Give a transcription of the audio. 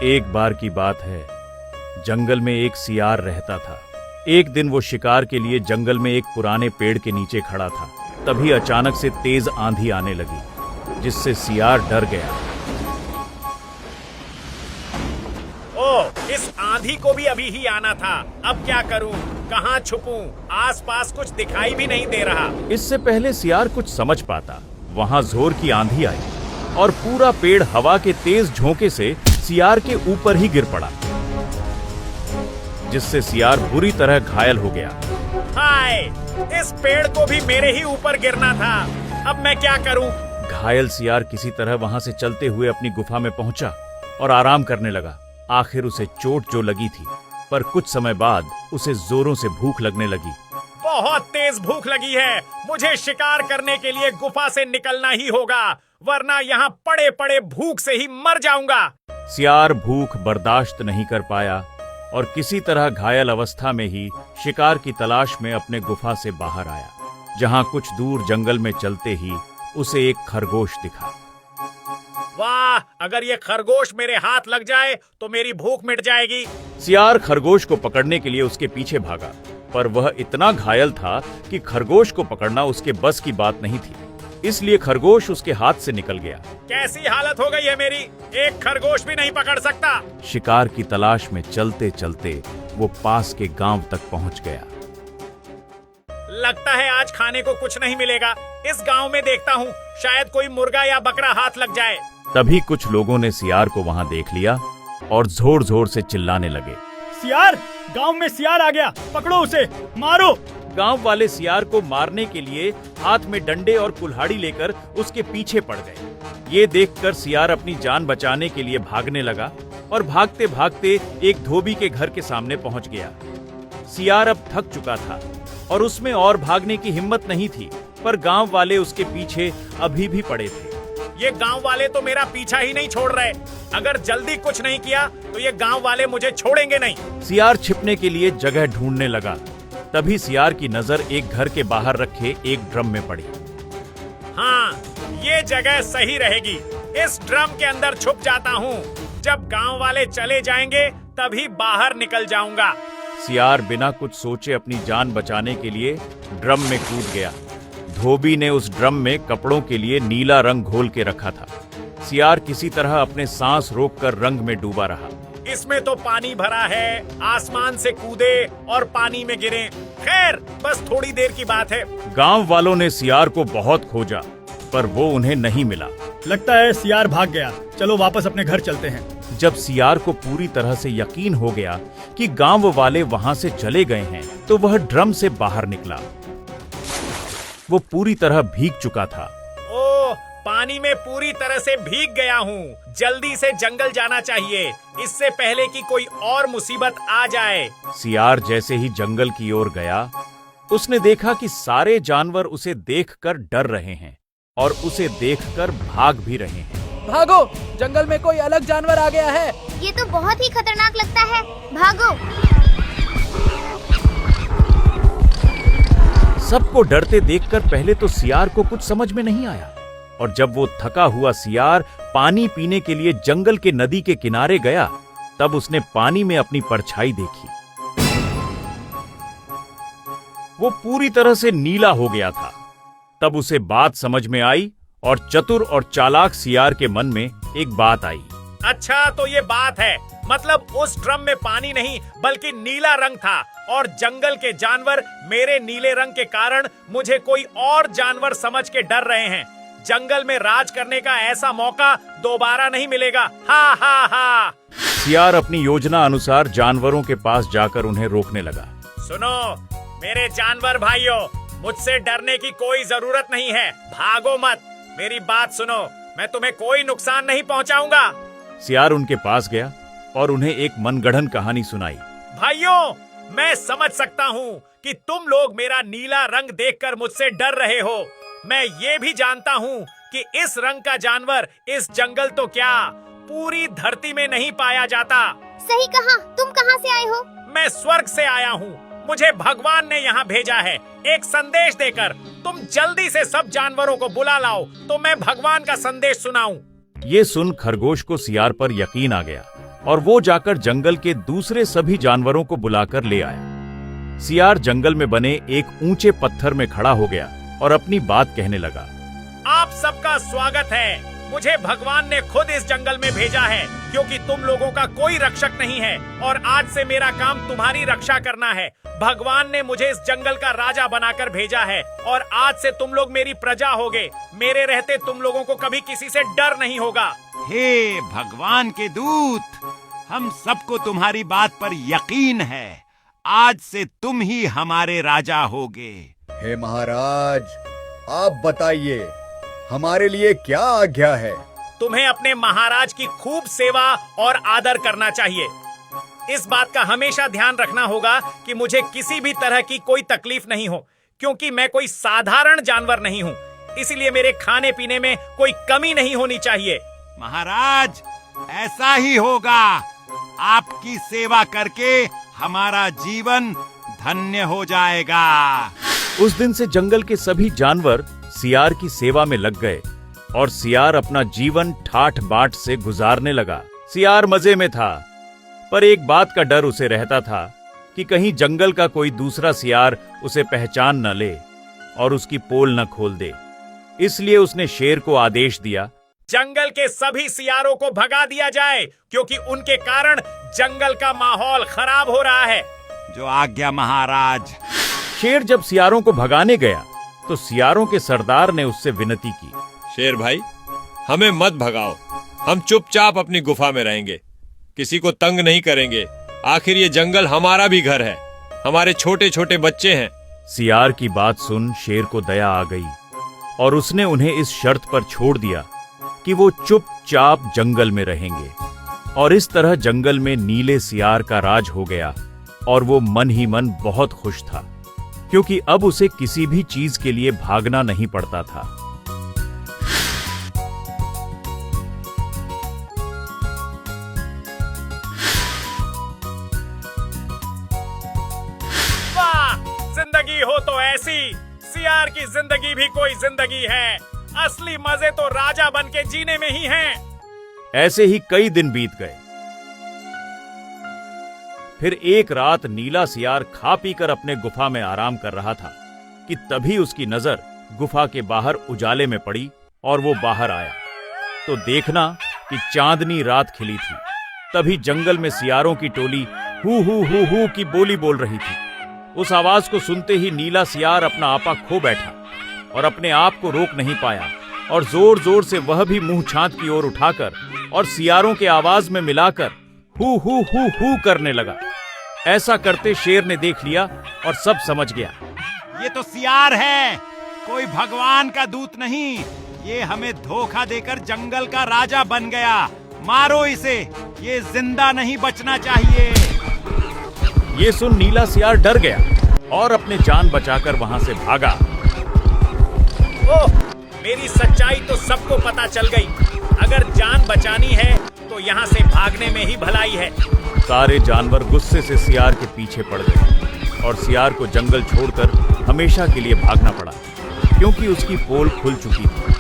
एक बार की बात है, जंगल में एक सियार रहता था। एक दिन वो शिकार के लिए जंगल में एक पुराने पेड़ के नीचे खड़ा था। तभी अचानक से तेज आंधी आने लगी, जिससे सियार डर गया। ओह, इस आंधी को भी अभी ही आना था। अब क्या करूं? कहां छुपूं? आसपास कुछ दिखाई भी नहीं दे रहा। इससे पहले सियार कुछ समझ पाता, वहां जोर की आंधी आई और पूरा पेड़ हवा के तेज झोंके से सियार के ऊपर ही गिर पड़ा, जिससे सियार बुरी तरह घायल हो गया। हाय, इस पेड़ को भी मेरे ही ऊपर गिरना था। अब मैं क्या करूं? घायल सियार किसी तरह वहां से चलते हुए अपनी गुफा में पहुंचा और आराम करने लगा। आखिर उसे चोट जो लगी थी, पर कुछ समय बाद उसे जोरों से भूख लगने लगी। बहुत तेज भूख लगी है। मुझे शिकार करने के लिए गुफा से निकलना ही होगा, वरना यहाँ पड़े पड़े भूख से ही मर जाऊंगा। सियार भूख बर्दाश्त नहीं कर पाया और किसी तरह घायल अवस्था में ही शिकार की तलाश में अपने गुफा से बाहर आया, जहां कुछ दूर जंगल में चलते ही उसे एक खरगोश दिखा। वाह, अगर ये खरगोश मेरे हाथ लग जाए तो मेरी भूख मिट जाएगी। सियार खरगोश को पकड़ने के लिए उसके पीछे भागा, पर वह इतना घायल था कि खरगोश को पकड़ना उसके बस की बात नहीं थी। इसलिए खरगोश उसके हाथ से निकल गया। कैसी हालत हो गई है मेरी, एक खरगोश भी नहीं पकड़ सकता। शिकार की तलाश में चलते चलते वो पास के गांव तक पहुंच गया। लगता है आज खाने को कुछ नहीं मिलेगा। इस गांव में देखता हूँ, शायद कोई मुर्गा या बकरा हाथ लग जाए। तभी कुछ लोगों ने सियार को वहां देख लिया और जोर जोर से चिल्लाने लगे। सियार, गांव में सियार आ गया, पकड़ो उसे, मारो। गांव वाले सियार को मारने के लिए हाथ में डंडे और कुल्हाड़ी लेकर उसके पीछे पड़ गए। ये देखकर सियार अपनी जान बचाने के लिए भागने लगा और भागते भागते एक धोबी के घर के सामने पहुंच गया। सियार अब थक चुका था और उसमें और भागने की हिम्मत नहीं थी, पर गांव वाले उसके पीछे अभी भी पड़े थे। ये गांव वाले तो मेरा पीछा ही नहीं छोड़ रहे। अगर जल्दी कुछ नहीं किया तो ये गांव वाले मुझे छोड़ेंगे नहीं। सियार छिपने के लिए जगह ढूंढने लगा। तभी सियार की नजर एक घर के बाहर रखे एक ड्रम में पड़ी। हाँ, ये जगह सही रहेगी। इस ड्रम के अंदर छुप जाता हूँ। जब गांव वाले चले जाएंगे तभी बाहर निकल जाऊंगा। सियार बिना कुछ सोचे अपनी जान बचाने के लिए ड्रम में कूद गया। धोबी ने उस ड्रम में कपड़ों के लिए नीला रंग घोल के रखा था। सियार किसी तरह अपने सांस रोककर रंग में डूबा रहा। इसमें तो पानी भरा है, आसमान से कूदे और पानी में गिरे। खैर, बस थोड़ी देर की बात है। गांव वालों ने सियार को बहुत खोजा, पर वो उन्हें नहीं मिला। लगता है सियार भाग गया, चलो वापस अपने घर चलते हैं। जब सियार को पूरी तरह से यकीन हो गया कि गांव वाले वहां से चले गए हैं, तो वह ड्रम से बाहर निकला। वो पूरी तरह भीग चुका था। ओह, पानी में पूरी तरह से भीग गया हूँ। जल्दी से जंगल जाना चाहिए, इससे पहले कि कोई और मुसीबत आ जाए। सियार जैसे ही जंगल की ओर गया, उसने देखा कि सारे जानवर उसे देखकर डर रहे हैं और उसे देखकर भाग भी रहे हैं। भागो, जंगल में कोई अलग जानवर आ गया है। ये तो बहुत ही खतरनाक लगता है, भागो। सबको डरते देखकर पहले तो सियार को कुछ समझ में नहीं आया, और जब वो थका हुआ सियार पानी पीने के लिए जंगल के नदी के किनारे गया, तब उसने पानी में अपनी परछाई देखी। वो पूरी तरह से नीला हो गया था। तब उसे बात समझ में आई और चतुर और चालाक सियार के मन में एक बात आई। अच्छा, तो ये बात है, मतलब उस ड्रम में पानी नहीं बल्कि नीला रंग था, और जंगल के जानवर मेरे नीले रंग के कारण मुझे कोई और जानवर समझ के डर रहे हैं। जंगल में राज करने का ऐसा मौका दोबारा नहीं मिलेगा। हा हा हा। सियार अपनी योजना अनुसार जानवरों के पास जाकर उन्हें रोकने लगा। सुनो मेरे जानवर भाइयों, मुझसे डरने की कोई जरूरत नहीं है। भागो मत, मेरी बात सुनो, मैं तुम्हें कोई नुकसान नहीं पहुंचाऊंगा। सियार उनके पास गया और उन्हें एक मनगढ़ंत कहानी सुनाई। भाइयों, मैं समझ सकता हूँ कि तुम लोग मेरा नीला रंग देखकर मुझसे डर रहे हो। मैं ये भी जानता हूँ कि इस रंग का जानवर इस जंगल तो क्या पूरी धरती में नहीं पाया जाता। सही कहा, तुम कहाँ से आए हो? मैं स्वर्ग से आया हूँ। मुझे भगवान ने यहाँ भेजा है एक संदेश देकर। तुम जल्दी से सब जानवरों को बुला लाओ तो मैं भगवान का संदेश सुनाऊं। ये सुन खरगोश को सियार पर यकीन आ गया और वो जाकर जंगल के दूसरे सभी जानवरों को बुलाकर ले आया। सियार जंगल में बने एक ऊंचे पत्थर में खड़ा हो गया और अपनी बात कहने लगा। आप सबका स्वागत है। मुझे भगवान ने खुद इस जंगल में भेजा है क्योंकि तुम लोगों का कोई रक्षक नहीं है और आज से मेरा काम तुम्हारी रक्षा करना है। भगवान ने मुझे इस जंगल का राजा बनाकर भेजा है और आज से तुम लोग मेरी प्रजा होगे। मेरे रहते तुम लोगों को कभी किसी से डर नहीं होगा। हे भगवान के दूत, हम सबको तुम्हारी बात पर यकीन है। आज से तुम ही हमारे राजा होगे। हे महाराज, आप बताइए हमारे लिए क्या आज्ञा है? तुम्हें अपने महाराज की खूब सेवा और आदर करना चाहिए। इस बात का हमेशा ध्यान रखना होगा कि मुझे किसी भी तरह की कोई तकलीफ नहीं हो, क्योंकि मैं कोई साधारण जानवर नहीं हूँ। इसलिए मेरे खाने पीने में कोई कमी नहीं होनी चाहिए। महाराज, ऐसा ही होगा। आपकी सेवा करके हमारा जीवन धन्य हो जाएगा। उस दिन से जंगल के सभी जानवर सियार की सेवा में लग गए और सियार अपना जीवन ठाठ बाट से गुजारने लगा। सियार मजे में था, पर एक बात का डर उसे रहता था कि कहीं जंगल का कोई दूसरा सियार उसे पहचान न ले और उसकी पोल न खोल दे। इसलिए उसने शेर को आदेश दिया, जंगल के सभी सियारों को भगा दिया जाए क्योंकि उनके कारण जंगल का माहौल खराब हो रहा है। जो आज्ञा महाराज। शेर जब सियारों को भगाने गया तो सियारों के सरदार ने उससे विनती की, शेर भाई, हमें मत भगाओ। हम चुपचाप अपनी गुफा में रहेंगे, किसी को तंग नहीं करेंगे। आखिर ये जंगल हमारा भी घर है, हमारे छोटे छोटे बच्चे हैं। सियार की बात सुन शेर को दया आ गई और उसने उन्हें इस शर्त पर छोड़ दिया कि वो चुपचाप जंगल में रहेंगे। और इस तरह जंगल में नीले सियार का राज हो गया और वो मन ही मन बहुत खुश था, क्योंकि अब उसे किसी भी चीज के लिए भागना नहीं पड़ता था। वाह, जिंदगी हो तो ऐसी। सियार की जिंदगी भी कोई जिंदगी है। असली मजे तो राजा बन के जीने में ही हैं। ऐसे ही कई दिन बीत गए। फिर एक रात नीला सियार खा पीकर अपने गुफा में आराम कर रहा था कि तभी उसकी नजर गुफा के बाहर उजाले में पड़ी और वो बाहर आया तो देखना कि चांदनी रात खिली थी। तभी जंगल में सियारों की टोली हू की बोली बोल रही थी। उस आवाज को सुनते ही नीला सियार अपना आपा खो बैठा और अपने आप को रोक नहीं पाया और जोर जोर से वह भी मुंह छात की ओर उठाकर और सियारों के आवाज में मिलाकर हू करने लगा। ऐसा करते शेर ने देख लिया और सब समझ गया, ये तो सियार है, कोई भगवान का दूत नहीं। ये हमें धोखा देकर जंगल का राजा बन गया। मारो इसे, ये जिंदा नहीं बचना चाहिए। ये सुन नीला सियार डर गया और अपने जान बचाकर वहां से भागा। ओह, मेरी सच्चाई तो सबको पता चल गई। अगर जान बचानी है तो यहाँ से भागने में ही भलाई है। सारे जानवर गुस्से से सियार के पीछे पड़ गए और सियार को जंगल छोड़कर हमेशा के लिए भागना पड़ा, क्योंकि उसकी पोल खुल चुकी थी।